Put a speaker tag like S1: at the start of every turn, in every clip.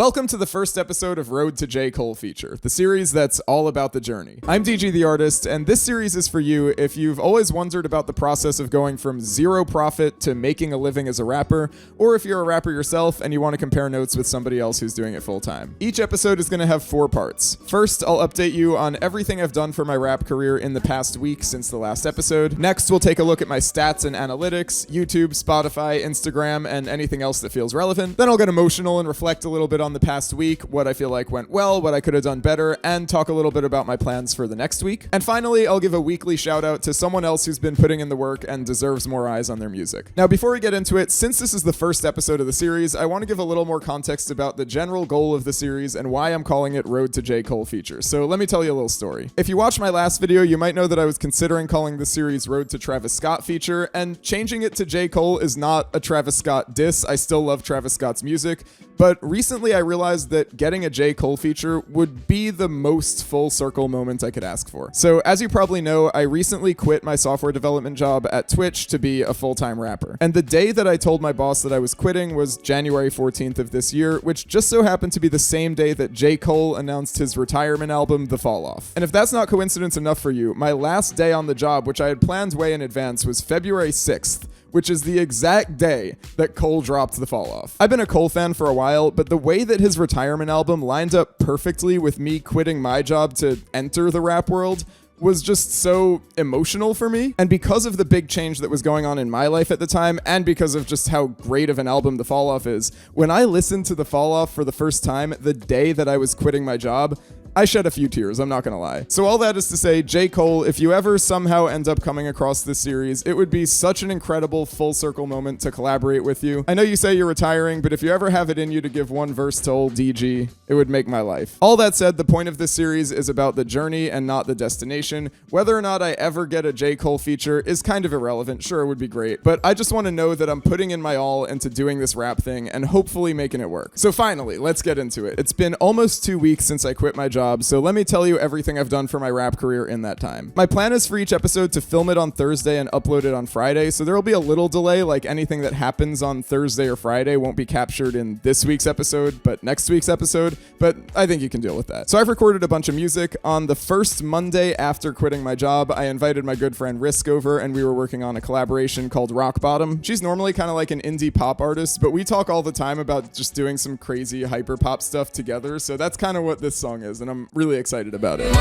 S1: Welcome to the first episode of Road to J. Cole Feature, the series that's all about the journey. I'm DG the Artist, and this series is for you if you've always wondered about the process of going from zero profit to making a living as a rapper, or if you're a rapper yourself and you want to compare notes with somebody else who's doing it full time. Each episode is going to have 4 parts. First, I'll update you on everything I've done for my rap career in the past week since the last episode. Next, we'll take a look at my stats and analytics, YouTube, Spotify, Instagram, and anything else that feels relevant. Then I'll get emotional and reflect a little bit on the past week, what I feel like went well, what I could have done better, and talk a little bit about my plans for the next week. And finally, I'll give a weekly shout out to someone else who's been putting in the work and deserves more eyes on their music. Now, before we get into it, since this is the first episode of the series, I want to give a little more context about the general goal of the series and why I'm calling it Road to J. Cole Feature. So let me tell you a little story. If you watched my last video, you might know that I was considering calling the series Road to Travis Scott Feature, and changing it to J. Cole is not a Travis Scott diss. I still love Travis Scott's music, but recently I realized that getting a J. Cole feature would be the most full circle moment I could ask for. So as you probably know, I recently quit my software development job at Twitch to be a full-time rapper. And the day that I told my boss that I was quitting was January 14th of this year, which just so happened to be the same day that J. Cole announced his retirement album, The Fall Off. And if that's not coincidence enough for you, my last day on the job, which I had planned way in advance, was February 6th. Which is the exact day that Cole dropped The Fall Off. I've been a Cole fan for a while, but the way that his retirement album lined up perfectly with me quitting my job to enter the rap world was just so emotional for me. And because of the big change that was going on in my life at the time, and because of just how great of an album The Fall Off is, when I listened to The Fall Off for the first time the day that I was quitting my job, I shed a few tears, I'm not gonna lie. So all that is to say, J. Cole, if you ever somehow end up coming across this series, it would be such an incredible full circle moment to collaborate with you. I know you say you're retiring, but if you ever have it in you to give one verse to old DG, it would make my life. All that said, the point of this series is about the journey and not the destination. Whether or not I ever get a J. Cole feature is kind of irrelevant. Sure, it would be great, but I just want to know that I'm putting in my all into doing this rap thing and hopefully making it work. So finally, let's get into it. It's been almost 2 weeks since I quit my job, so let me tell you everything I've done for my rap career in that time. My plan is for each episode to film it on Thursday and upload it on Friday, so there will be a little delay, like anything that happens on Thursday or Friday won't be captured in this week's episode, but next week's episode, but I think you can deal with that. So I've recorded a bunch of music. On the first Monday after quitting my job, I invited my good friend Risk over, and we were working on a collaboration called Rock Bottom. She's normally kind of like an indie pop artist, but we talk all the time about just doing some crazy hyper pop stuff together, so that's kind of what this song is, and I'm really excited about it.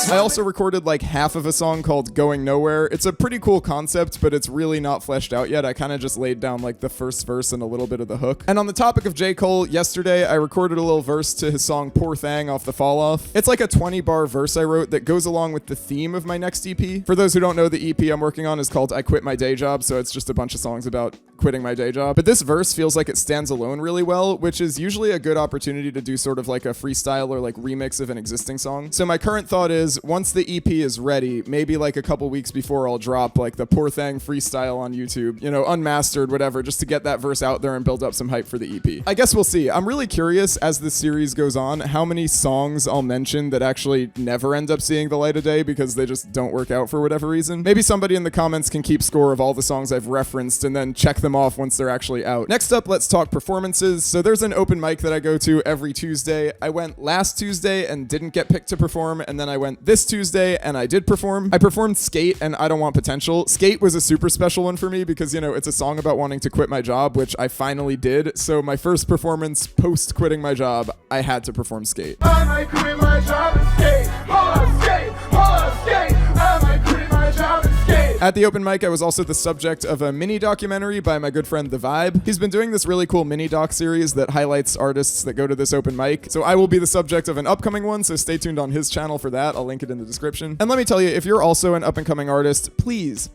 S1: I also recorded like half of a song called Going Nowhere. It's a pretty cool concept, but it's really not fleshed out yet. I kind of just laid down like the first verse and a little bit of the hook. And on the topic of J. Cole, yesterday I recorded a little verse to his song Poor Thang off The Fall Off. It's like a 20-bar verse I wrote that goes along with the theme of my next EP. For those who don't know, the EP I'm working on is called I Quit My Day Job, so it's just a bunch of songs about quitting my day job. But this verse feels like it stands alone really well, which is usually a good opportunity to do sort of like a freestyle or like remix of an existing song. So my current thought is, once the EP is ready, maybe like a couple weeks before I'll drop like the Poor Thang freestyle on YouTube, you know, unmastered, whatever, just to get that verse out there and build up some hype for the EP. I guess we'll see. I'm really curious as this series goes on how many songs I'll mention that actually never end up seeing the light of day because they just don't work out for whatever reason. Maybe somebody in the comments can keep score of all the songs I've referenced and then check them off once they're actually out. Next up, let's talk performances. So there's an open mic that I go to every Tuesday. I went last Tuesday and didn't get picked to perform, and then I went this Tuesday and I did perform. I performed Skate and I Don't Want Potential. Skate was a super special one for me because, you know, it's a song about wanting to quit my job, which I finally did. So my first performance post quitting my job, I had to perform Skate. I might quit my job and skate. Hold up, skate. Hold up, skate. I might quit my job and skate. At the open mic, I was also the subject of a mini documentary by my good friend The Vibe. He's been doing this really cool mini doc series that highlights artists that go to this open mic. So I will be the subject of an upcoming one, so stay tuned on his channel for that. I'll link it in the description. And let me tell you, if you're also an up-and-coming artist, please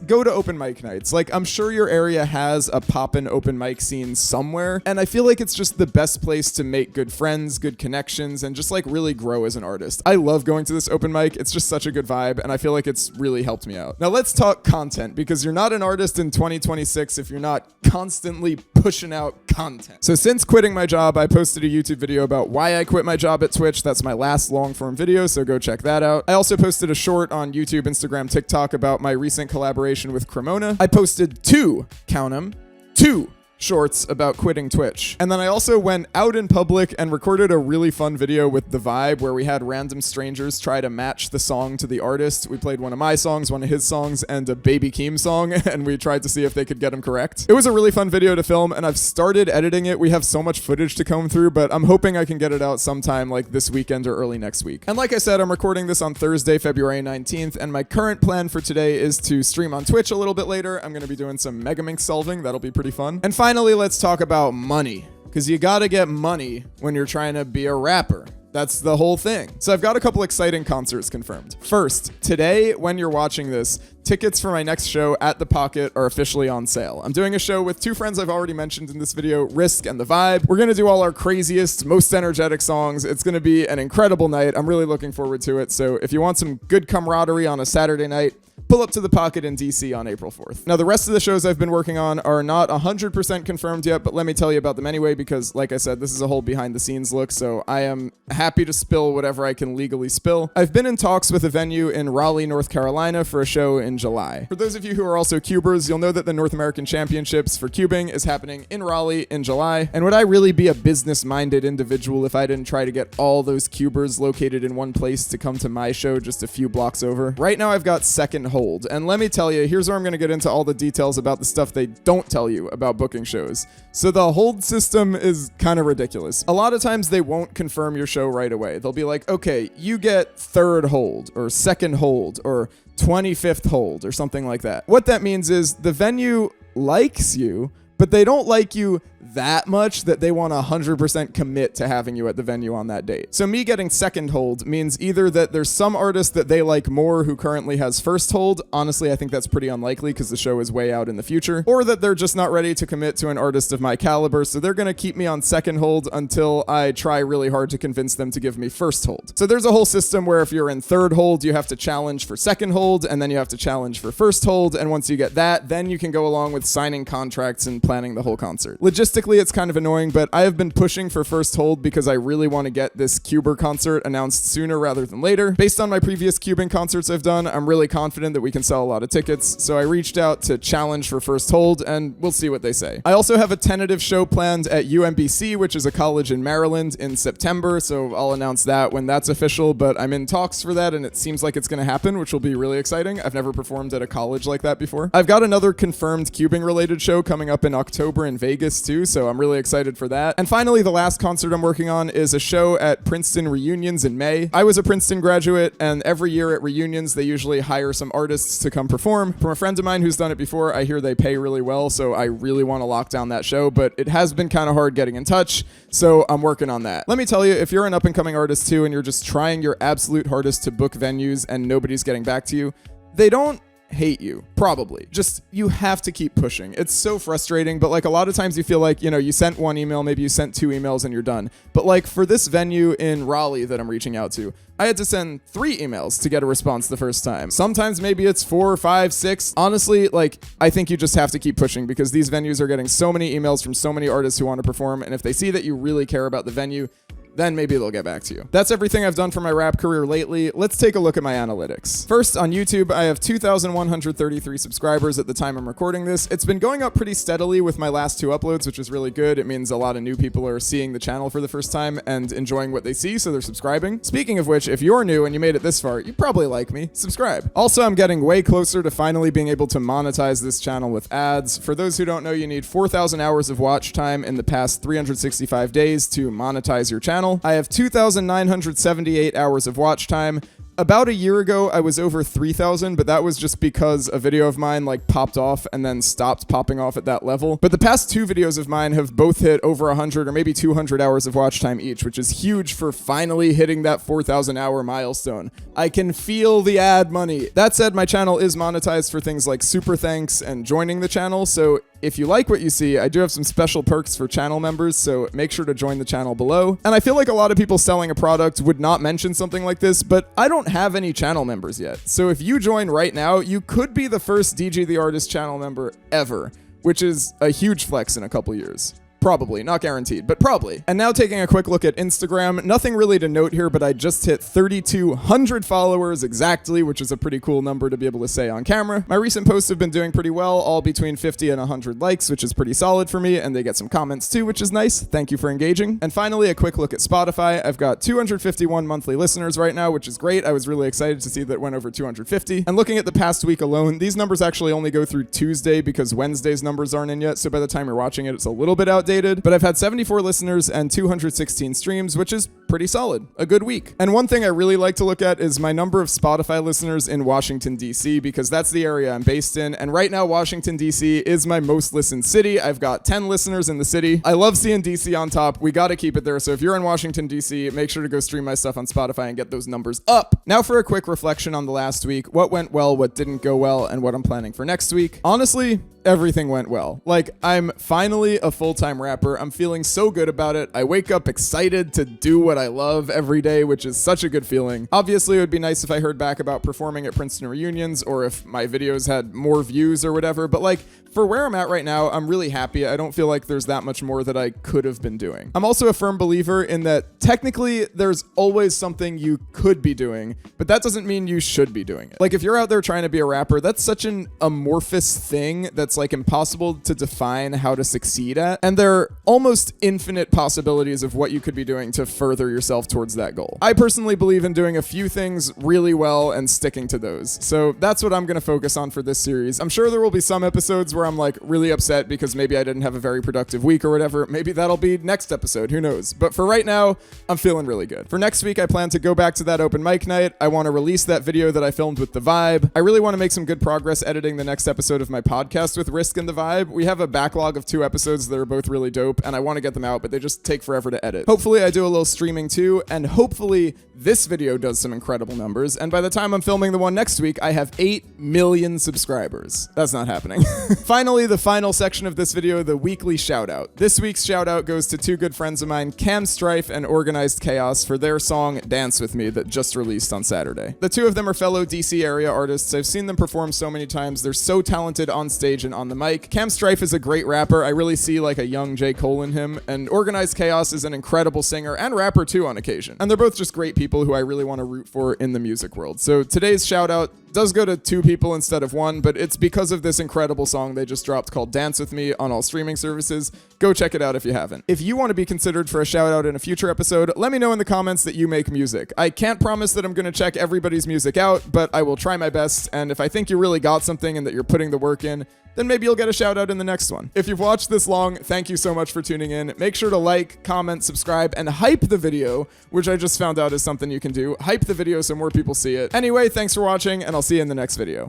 S1: go to open mic nights. Like, I'm sure your area has a poppin' open mic scene somewhere, and I feel like it's just the best place to make good friends, good connections, and just like really grow as an artist. I love going to this open mic. It's just such a good vibe, and I feel like it's really helped me out. Now let's talk content, because you're not an artist in 2026 if you're not constantly pushing out content. So since quitting my job, I posted a YouTube video about why I quit my job at Twitch. That's my last long form video, so go check that out. I also posted a short on YouTube, Instagram, TikTok about my recent collaboration with Cremona. I posted two, count 'em, two shorts about quitting Twitch. And then I also went out in public and recorded a really fun video with The Vibe where we had random strangers try to match the song to the artist. We played one of my songs, one of his songs, and a Baby Keem song, and we tried to see if they could get them correct. It was a really fun video to film, and I've started editing it. We have so much footage to comb through, but I'm hoping I can get it out sometime like this weekend or early next week. And like I said, I'm recording this on Thursday, February 19th, and my current plan for today is to stream on Twitch a little bit later. I'm going to be doing some Megaminx solving. That'll be pretty fun. And finally, let's talk about money, because you got to get money when you're trying to be a rapper. That's the whole thing. So I've got a couple exciting concerts confirmed. First, today, when you're watching this, tickets for my next show at The Pocket are officially on sale. I'm doing a show with two friends I've already mentioned in this video, Risk and The Vibe. We're going to do all our craziest, most energetic songs. It's going to be an incredible night. I'm really looking forward to it. So if you want some good camaraderie on a Saturday night, pull up to The Pocket in DC on April 4th. Now, the rest of the shows I've been working on are not 100% confirmed yet, but let me tell you about them anyway, because like I said, this is a whole behind the scenes look, so I am happy to spill whatever I can legally spill. I've been in talks with a venue in Raleigh, North Carolina for a show in July. For those of you who are also cubers, you'll know that the North American Championships for cubing is happening in Raleigh in July, and would I really be a business-minded individual if I didn't try to get all those cubers located in one place to come to my show just a few blocks over? Right now I've got second hold. And let me tell you, here's where I'm going to get into all the details about the stuff they don't tell you about booking shows. So the hold system is kind of ridiculous. A lot of times they won't confirm your show right away. They'll be like, okay, you get third hold or second hold or 25th hold or something like that. What that means is the venue likes you, but they don't like you that much that they want to 100% commit to having you at the venue on that date. So me getting second hold means either that there's some artist that they like more who currently has first hold. Honestly, I think that's pretty unlikely because the show is way out in the future. Or that they're just not ready to commit to an artist of my caliber, so they're going to keep me on second hold until I try really hard to convince them to give me first hold. So there's a whole system where if you're in third hold, you have to challenge for second hold, and then you have to challenge for first hold, and once you get that, then you can go along with signing contracts and planning the whole concert. Logistically, it's kind of annoying, but I have been pushing for first hold because I really want to get this Cuber concert announced sooner rather than later. Based on my previous Cuban concerts I've done, I'm really confident that we can sell a lot of tickets, so I reached out to challenge for first hold, and we'll see what they say. I also have a tentative show planned at UMBC, which is a college in Maryland, in September, so I'll announce that when that's official, but I'm in talks for that, and it seems like it's going to happen, which will be really exciting. I've never performed at a college like that before. I've got another confirmed cubing-related show coming up in October in Vegas, too, so I'm really excited for that. And finally, the last concert I'm working on is a show at Princeton Reunions in May. I was a Princeton graduate, and every year at reunions, they usually hire some artists to come perform. From a friend of mine who's done it before, I hear they pay really well, so I really want to lock down that show, but it has been kind of hard getting in touch, so I'm working on that. Let me tell you, if you're an up-and-coming artist too, and you're just trying your absolute hardest to book venues and nobody's getting back to you, they don't hate you, probably. Just, you have to keep pushing. It's so frustrating, but like a lot of times you feel like, you know, you sent one email, maybe you sent 2 emails and you're done. But like for this venue in Raleigh that I'm reaching out to, I had to send 3 emails to get a response the first time. Sometimes maybe it's 4, 5, 6. Honestly, like, I think you just have to keep pushing because these venues are getting so many emails from so many artists who want to perform, and if they see that you really care about the venue, then maybe they'll get back to you. That's everything I've done for my rap career lately. Let's take a look at my analytics. First, on YouTube, I have 2,133 subscribers at the time I'm recording this. It's been going up pretty steadily with my last 2 uploads, which is really good. It means a lot of new people are seeing the channel for the first time and enjoying what they see, so they're subscribing. Speaking of which, if you're new and you made it this far, you probably like me. Subscribe. Also, I'm getting way closer to finally being able to monetize this channel with ads. For those who don't know, you need 4,000 hours of watch time in the past 365 days to monetize your channel. I have 2,978 hours of watch time. About a year ago, I was over 3,000, but that was just because a video of mine like popped off and then stopped popping off at that level. But the past 2 videos of mine have both hit over 100 or maybe 200 hours of watch time each, which is huge for finally hitting that 4,000 hour milestone. I can feel the ad money. That said, my channel is monetized for things like super thanks and joining the channel, so if you like what you see, I do have some special perks for channel members, so make sure to join the channel below. And I feel like a lot of people selling a product would not mention something like this, but I don't have any channel members yet. So if you join right now, you could be the first DG the Artist channel member ever, which is a huge flex in a couple years. Probably, not guaranteed, but probably. And now taking a quick look at Instagram, nothing really to note here, but I just hit 3,200 followers exactly, which is a pretty cool number to be able to say on camera. My recent posts have been doing pretty well, all between 50 and 100 likes, which is pretty solid for me, and they get some comments too, which is nice. Thank you for engaging. And finally, a quick look at Spotify. I've got 251 monthly listeners right now, which is great. I was really excited to see that it went over 250. And looking at the past week alone, these numbers actually only go through Tuesday because Wednesday's numbers aren't in yet, so by the time you're watching it, it's a little bit outdated. But I've had 74 listeners and 216 streams, which is pretty solid. A good week. And one thing I really like to look at is my number of Spotify listeners in Washington, D.C., because that's the area I'm based in. And right now, Washington, D.C. is my most listened city. I've got 10 listeners in the city. I love seeing D.C. on top. We got to keep it there. So if you're in Washington, D.C., make sure to go stream my stuff on Spotify and get those numbers up. Now for a quick reflection on the last week. What went well, what didn't go well, and what I'm planning for next week. Honestly, everything went well. Like, I'm finally a full-time rapper. I'm feeling so good about it. I wake up excited to do what I love every day, which is such a good feeling. Obviously, it would be nice if I heard back about performing at Princeton reunions or if my videos had more views or whatever, but like, for where I'm at right now, I'm really happy. I don't feel like there's that much more that I could have been doing. I'm also a firm believer in that technically there's always something you could be doing, but that doesn't mean you should be doing it. Like, if you're out there trying to be a rapper, that's such an amorphous thing that's like impossible to define how to succeed at. And there are almost infinite possibilities of what you could be doing to further yourself towards that goal. I personally believe in doing a few things really well and sticking to those. So that's what I'm going to focus on for this series. I'm sure there will be some episodes where I'm like really upset because maybe I didn't have a very productive week or whatever. Maybe that'll be next episode. Who knows? But for right now, I'm feeling really good. For next week, I plan to go back to that open mic night. I want to release that video that I filmed with The Vibe. I really want to make some good progress editing the next episode of my podcast with Risk and The Vibe. We have a backlog of 2 episodes that are both really dope, and I want to get them out, but they just take forever to edit. Hopefully I do a little streaming too, and hopefully this video does some incredible numbers, and by the time I'm filming the one next week, I have 8 million subscribers. That's not happening. Finally, the final section of this video, the weekly shoutout. This week's shoutout goes to 2 good friends of mine, Cam Strife and Organized Chaos, for their song Dance With Me that just released on Saturday. The 2 of them are fellow DC area artists. I've seen them perform so many times. They're so talented on stage and on the mic. Cam Strife is a great rapper. I really see like a young J. Cole in him, and Organized Chaos is an incredible singer and rapper too on occasion. And they're both just great people who I really want to root for in the music world. So today's shoutout does go to 2 people instead of 1, but it's because of this incredible song they just dropped called Dance With Me on all streaming services. Go check it out if you haven't. If you want to be considered for a shout out in a future episode, let me know in the comments that you make music. I can't promise that I'm going to check everybody's music out, but I will try my best, and if I think you really got something and that you're putting the work in, then maybe you'll get a shout out in the next one. If you've watched this long, thank you so much for tuning in. Make sure to like, comment, subscribe, and hype the video, which I just found out is something you can do. Hype the video so more people see it. Anyway, thanks for watching, and I'll see you in the next video.